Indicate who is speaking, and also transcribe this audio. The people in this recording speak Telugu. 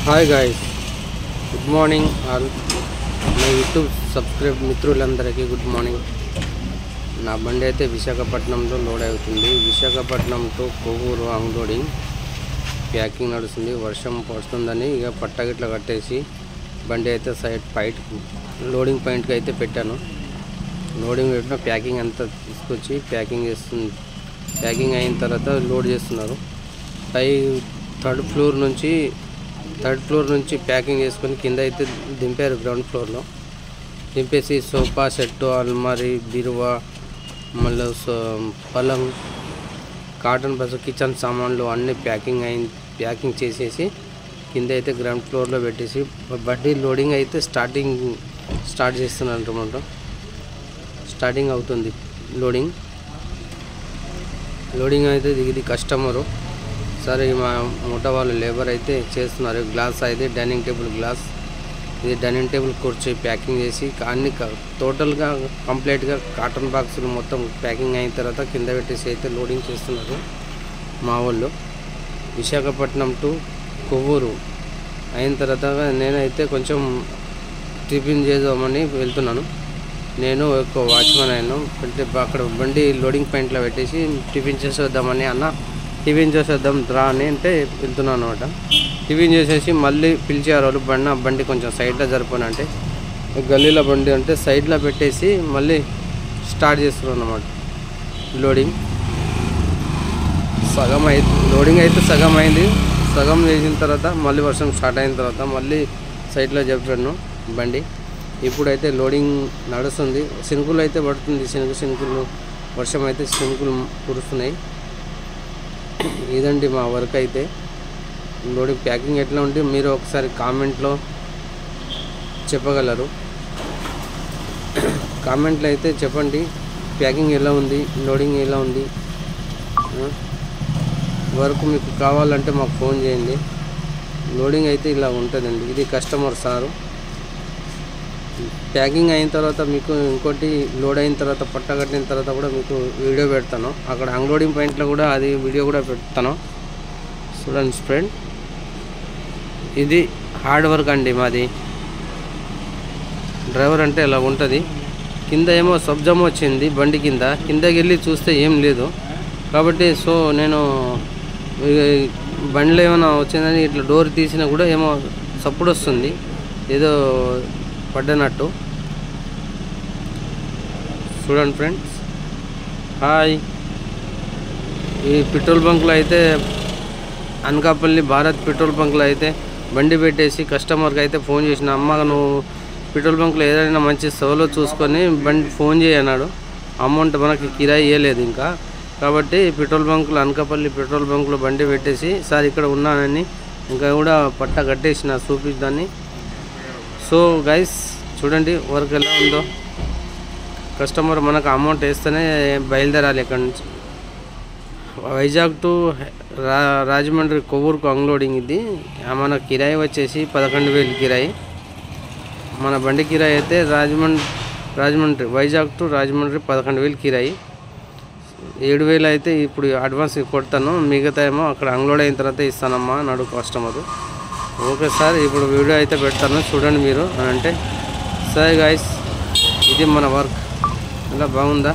Speaker 1: Hi guys, good morning all. నా యూట్యూబ్ సబ్స్క్రైబ్ మిత్రులందరికీ గుడ్ మార్నింగ్. నా బండి అయితే విశాఖపట్నంలో లోడ్ అవుతుంది. Visakhapatnam to Kovvur unloading packing నడుస్తుంది. వర్షం పడుతుందని ఇక పట్టగిట్ల కట్టేసి బండి అయితే సైడ్ లోడింగ్ పాయింట్కి అయితే పెట్టాను. లోడింగ్ పెట్టిన ప్యాకింగ్ అంతా తీసుకొచ్చి ప్యాకింగ్ చేస్తుంది. ప్యాకింగ్ అయిన తర్వాత లోడ్ చేస్తున్నారు. థర్డ్ ఫ్లోర్ నుంచి ప్యాకింగ్ చేసుకొని కింద అయితే దింపారు. గ్రౌండ్ ఫ్లోర్లో దింపేసి సోఫా సెట్, అల్మారీ, బీరువా, మళ్ళీ పలంగ్, కాటన్ బస్, కిచెన్ సామాన్లు అన్నీ ప్యాకింగ్ చేసేసి కింద అయితే గ్రౌండ్ ఫ్లోర్లో పెట్టేసి బండి లోడింగ్ అయితే స్టార్ట్ చేస్తున్నారు అన్నమాట. స్టార్టింగ్ అవుతుంది లోడింగ్ అయితే ఇది కస్టమరు. సరే, మా మూట వాళ్ళు లేబర్ అయితే చేస్తున్నారు. గ్లాస్ అయితే డైనింగ్ టేబుల్ గ్లాస్, ఇది డైనింగ్ టేబుల్ కూర్చొని ప్యాకింగ్ చేసి అన్ని టోటల్గా కంప్లీట్గా కాటన్ బాక్సులు మొత్తం ప్యాకింగ్ అయిన తర్వాత కింద పెట్టేసి అయితే లోడింగ్ చేస్తున్నారు మా వాళ్ళు. విశాఖపట్నం టు కొవ్వూరు అయిన తర్వాత నేనైతే కొంచెం టిఫిన్ చేద్దామని వెళ్తున్నాను. నేను ఒక వాచ్మెన్ అయినా అక్కడ బండి లోడింగ్ పాయింట్లో పెట్టేసి టిఫిన్ చేసి వద్దామని టిఫిన్ చేసేద్దాం రా అని అంటే వెళ్తున్నాను అనమాట. టిఫిన్ చేసేసి మళ్ళీ పిలిచారు వాళ్ళు. బండి కొంచెం సైడ్లో జరపని అంటే గల్లీలో బండి అంటే సైడ్లో పెట్టేసి మళ్ళీ స్టార్ట్ చేస్తున్నాను అన్నమాట. లోడింగ్ అయితే సగం అయింది. సగం చేసిన తర్వాత మళ్ళీ వర్షం స్టార్ట్ అయిన తర్వాత మళ్ళీ సైడ్లో చెప్పాను బండి. ఇప్పుడైతే లోడింగ్ నడుస్తుంది. శినుకులు అయితే పడుతుంది. శినుకులు వర్షం అయితే శినుకులు కురుస్తున్నాయి. ఇదండి మా వర్క్ అయితే. లోడింగ్ ప్యాకింగ్ ఎట్లా ఉంటే మీరు ఒకసారి కామెంట్లో చెప్పగలరు. కామెంట్లో అయితే చెప్పండి ప్యాకింగ్ ఎలా ఉంది, లోడింగ్ ఎలా ఉంది. వర్క్ మీకు కావాలంటే మాకు ఫోన్ చేయండి. లోడింగ్ అయితే ఇలా ఉంటుందండి. ఇది కస్టమర్ సారు. ప్యాకింగ్ అయిన తర్వాత మీకు ఇంకోటి లోడ్ అయిన తర్వాత పట్టగట్టిన తర్వాత కూడా మీకు వీడియో పెడతాను. అక్కడ అన్లోడింగ్ పాయింట్లో కూడా అది వీడియో కూడా పెడతాను. చూడండి ఫ్రెండ్, ఇది హార్డ్ వర్క్ అండి మాది. డ్రైవర్ అంటే ఇలా ఉంటుంది. కింద ఏమో సబ్జమ్ వచ్చింది బండి కిందకి వెళ్ళి చూస్తే ఏం లేదు. కాబట్టి నేను బండిలో ఏమైనా వచ్చిందని ఇట్లా డోర్ తీసినా కూడా ఏమో సప్పుడు వస్తుంది, ఏదో పడ్డనట్టు. చూడండి ఫ్రెండ్స్, హాయ్. ఈ పెట్రోల్ బంక్లో అయితే అనకాపల్లి భారత్ పెట్రోల్ బంక్లో అయితే బండి పెట్టేసి కస్టమర్కి అయితే ఫోన్ చేసిన, అమ్మ నువ్వు పెట్రోల్ బంక్లో ఏదైనా మంచి సోలో చూసుకొని బండి ఫోన్ చేయన్నాడు. అమౌంట్ మనకి కిరాయి ఇవ్వలేదు ఇంకా. కాబట్టి అనకాపల్లి పెట్రోల్ బంక్లో బండి పెట్టేసి సార్ ఇక్కడ ఉన్నానని ఇంకా కూడా పట్ట కట్టేసిన చూపిద్దాన్ని. సో గైస్, చూడండి వర్క్ ఎలా ఉందో. కస్టమర్ మనకు అమౌంట్ వేస్తేనే బయలుదేరాలి ఇక్కడ నుంచి. వైజాగ్ టు రాజమండ్రి కొవ్వూరుకు అన్లోడింగ్. ఇది మన కిరాయి వచ్చేసి 11,000 కిరాయి. మన బండి కిరాయి అయితే రాజమండ్రి వైజాగ్ టు రాజమండ్రి 11,000 కిరాయి. 7,000 అయితే ఇప్పుడు అడ్వాన్స్ కొడతాను, మిగతా ఏమో అక్కడ అన్లోడ్ అయిన తర్వాత ఇస్తానమ్మా అన్నాడు కస్టమరు. ఓకే సార్, ఇప్పుడు వీడియో అయితే పెడతాను చూడండి మీరు అని అంటే. సరే గాయస్, ఇది మన వర్క్. ఇలా బాగుందా?